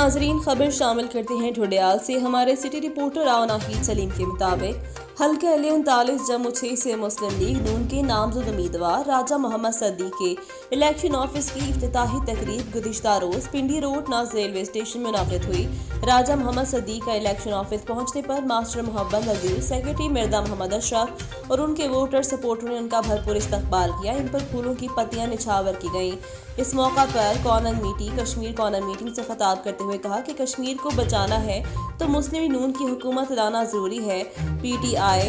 नाजरीन, खबर शामिल करते हैं ढूंढियाल से। हमारे सिटी रिपोर्टर राव नाहिद सलीम के मुताबिक हल्का अली 39 जम्मू 6 से मुस्लिम लीग नून के नामजद उम्मीदवार राजा मोहम्मद सद्दीक के इलेक्शन ऑफिस की इफ्तिताही तकरीब गुज़िश्ता रोज पिंडी रोड नाज रेलवे स्टेशन में मुनक़िद हुई। राजा मोहम्मद सद्दीक का इलेक्शन ऑफिस पहुंचने पर मास्टर मोहब्बत नज़ीर, सेक्रेटरी मिर्जा मोहम्मद अशरफ और उनके वोटर सपोर्टरों ने उनका भरपूर इस्तकबाल किया। इन पर फूलों की पत्तियां निछावर की गईं। इस मौका पर कश्मीर कॉर्नर मीटिंग से खिताब करते हुए कहा कि कश्मीर को बचाना है तो मुस्लिम नून की हुकूमत लाना जरूरी है। PTI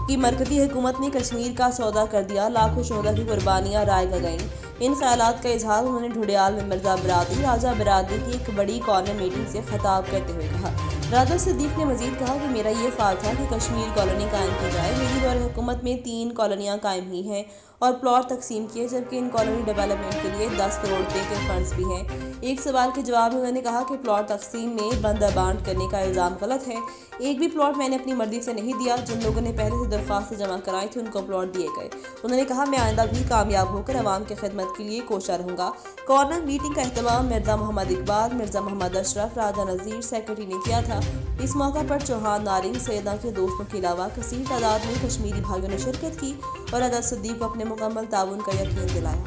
की मरकजी हुकूमत ने कश्मीर का सौदा कर दिया, लाखों शोहदा की कुर्बानियां राय गईं। इन ख्यालात का इजहार उन्होंने ढूंढियाल में मिर्जा बिरादरी राजा बिरादरी की एक बड़ी कॉर्नर मीटिंग से खिताब करते हुए कहा। राजा सद्दीक ने मजीद कहा कि मेरा ये ख्याल था कि कश्मीर कॉलोनी कायम की जाए। मेरी दौर हुकूमत में 3 कॉलोनियाँ कायम हुई हैं और प्लॉट तकसीम किए, जबकि इन कॉलोनी डेवलपमेंट के लिए 10 करोड़ रुपये के फंड्स भी हैं। एक सवाल के जवाब में उन्होंने कहा कि प्लॉट तकसीम में बंदा बांट करने का इल्ज़ाम गलत है। एक भी प्लॉट मैंने अपनी मर्जी से नहीं दिया। जिन लोगों ने पहले से दरख्वास्त जमा कराई थी उनको प्लॉट दिए गए। उन्होंने कहा, मैं आइंदा भी कामयाब होकर अवाम की खिदमत के लिए कोशा रहूँगा। कॉर्नर मीटिंग का एहतमाम मिर्जा मोहम्मद इकबाल, मिर्जा मोहम्मद अशरफ, राजा नज़ीर, सेक्रेटरी ने किया था। इस मौका पर चौहान, नारिंग, सैयदा के दोस्तों के अलावा कसीर तादाद में कश्मीरी भाइयों ने शिरकत की और राजा सद्दीक को अपने मुकम्मल ताउन का यकीन दिलाया।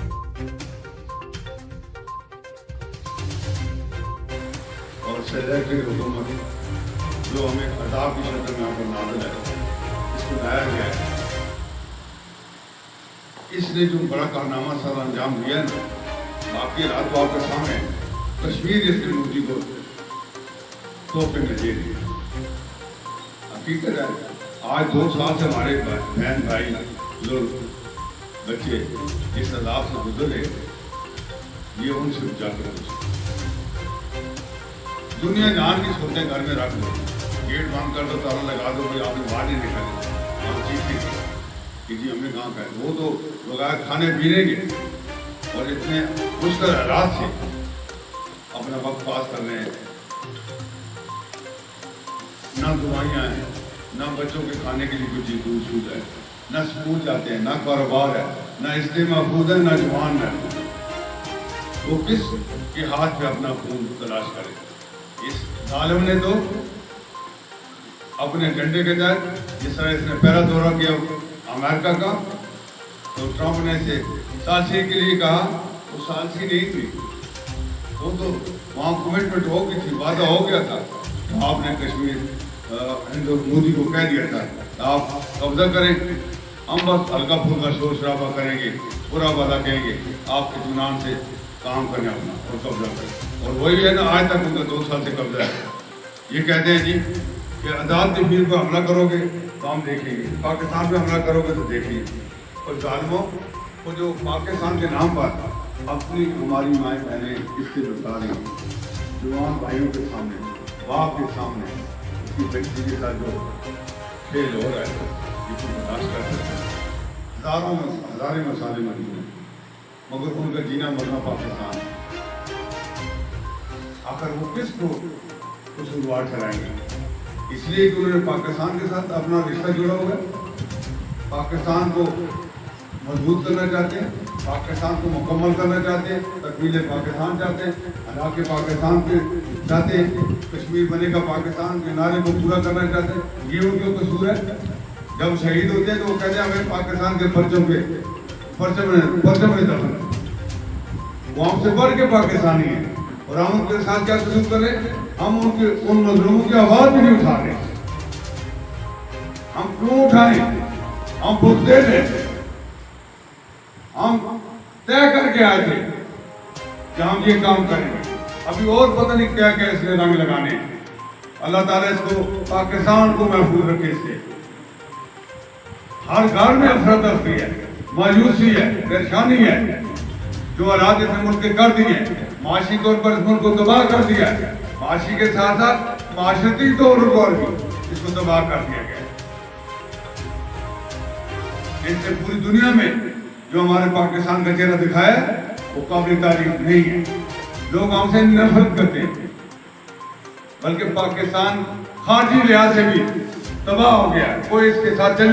और सैयदा की हुकूमत जो हमें अदाब की शक्ल में आपको नाज़िल है, इसको लाया गया है। इसने जो बड़ा कारनामा सर अंजाम दिया है ना, बाकी रात को आपके सामने कश्मीर इसने मोदी को तोहफे में दे दिया। हकीकत है, आज 2 साल से हमारे बहन भाई लोग बच्चे जिस अदाब से गुजरे, ये उनसे उजागर हो। दुनिया जान की सोचते घर में रख दो, गेट बंद कर दो, ताला लगा दो, कोई आपने बाहर नहीं निकाले। हम चीज कि जी हमने कहाँ खाए, वो तो लोग खाने पीने के और इतने मुश्किल हालात से अपना वक्त पास कर रहे हैं। ना दवाइयाँ हैं, ना बच्चों के खाने के लिए कुछ चीज दूध है, ना स्कूल जाते हैं, ना कारोबार है, ना इसलिए महफूज है, ना जवान है। वो किस के हाथ पे अपना खून तलाश करे। इस जालिम ने तो अपने एजेंडे के तहत, जिस तरह इसने पहला दौरा किया अमेरिका का, तो ट्रंप ने इसे सालसी के लिए कहा। वो सालसी नहीं थी, वो तो वहाँ कमिटमेंट हो गई थी, वादा हो गया था। तो आपने कश्मीर मोदी को कह दिया था आप कब्जा करें, हम बस हल्का फुल्का शोर शराबा करेंगे, पूरा वादा कहेंगे, आप इत्मीनान से काम करने अपना और कब्जा करें। और वही है ना, आज तक उनका 2 साल से कब्जा है। ये कहते हैं जी कि आज़ाद कश्मीर पर हमला करोगे तो हम देखेंगे, पाकिस्तान पे हमला करोगे तो देखेंगे। और जालिमों को जो पाकिस्तान के नाम पर अपनी हमारी माएँ बहनें किससे बता रही हैं, जवान भाइयों के सामने, बाप के सामने उसकी बच्ची के साथ जो खेल हो रहा है, जिसको बर्दाश्त कर सकते हैं। हज़ारों मसाले मौजूद हैं, मगर उनका जीना मरना पाकिस्तान है। आखिर वो किसको कसूरवार ठहराएंगे? इसलिए कि उन्होंने पाकिस्तान के साथ अपना रिश्ता जुड़ा हुआ है, पाकिस्तान को मजबूत करना चाहते हैं, पाकिस्तान को मुकम्मल करना चाहते हैं, तकमील पाकिस्तान चाहते हैं, अलाके पाकिस्तान के चाहते हैं, कश्मीर बनेगा पाकिस्तान के नारे को पूरा करना चाहते हैं। ये उनका कसूर है। जब शहीद होते हैं तो वो कहते हैं हमें पाकिस्तान के परचम में दफन, वो हमसे बढ़ के पाकिस्तानी है। और हम उनके साथ क्या सलूक कर रहे हैं? हम उन मजलूमों की आवाज भी नहीं उठा रहे। हम क्यों उठाएं? हम बुझते थे, हम तय करके आए थे कि हम ये काम करेंगे। अभी और पता नहीं क्या क्या इसमें रंग लगाने हैं। अल्लाह ताला इसको पाकिस्तान को महफूज रखे। इससे हर घर में अफरा तफरी है, मायूसी है, परेशानी है। जो हालात इसने मुल्क के कर दिए, माशी तौर पर इस मुल्क को तबाह कर दिया है, माशी के साथ साथ माशरती तौर पर भी इसको तबाह कर दिया गया। इससे पूरी दुनिया में जो हमारे पाकिस्तान का चेहरा दिखाया वो काबिल तारीफ नहीं है। लोग हमसे नफरत करते हैं, बल्कि पाकिस्तान खारजी लिहाज से भी तबाह हो गया। कोई इसके साथ चलने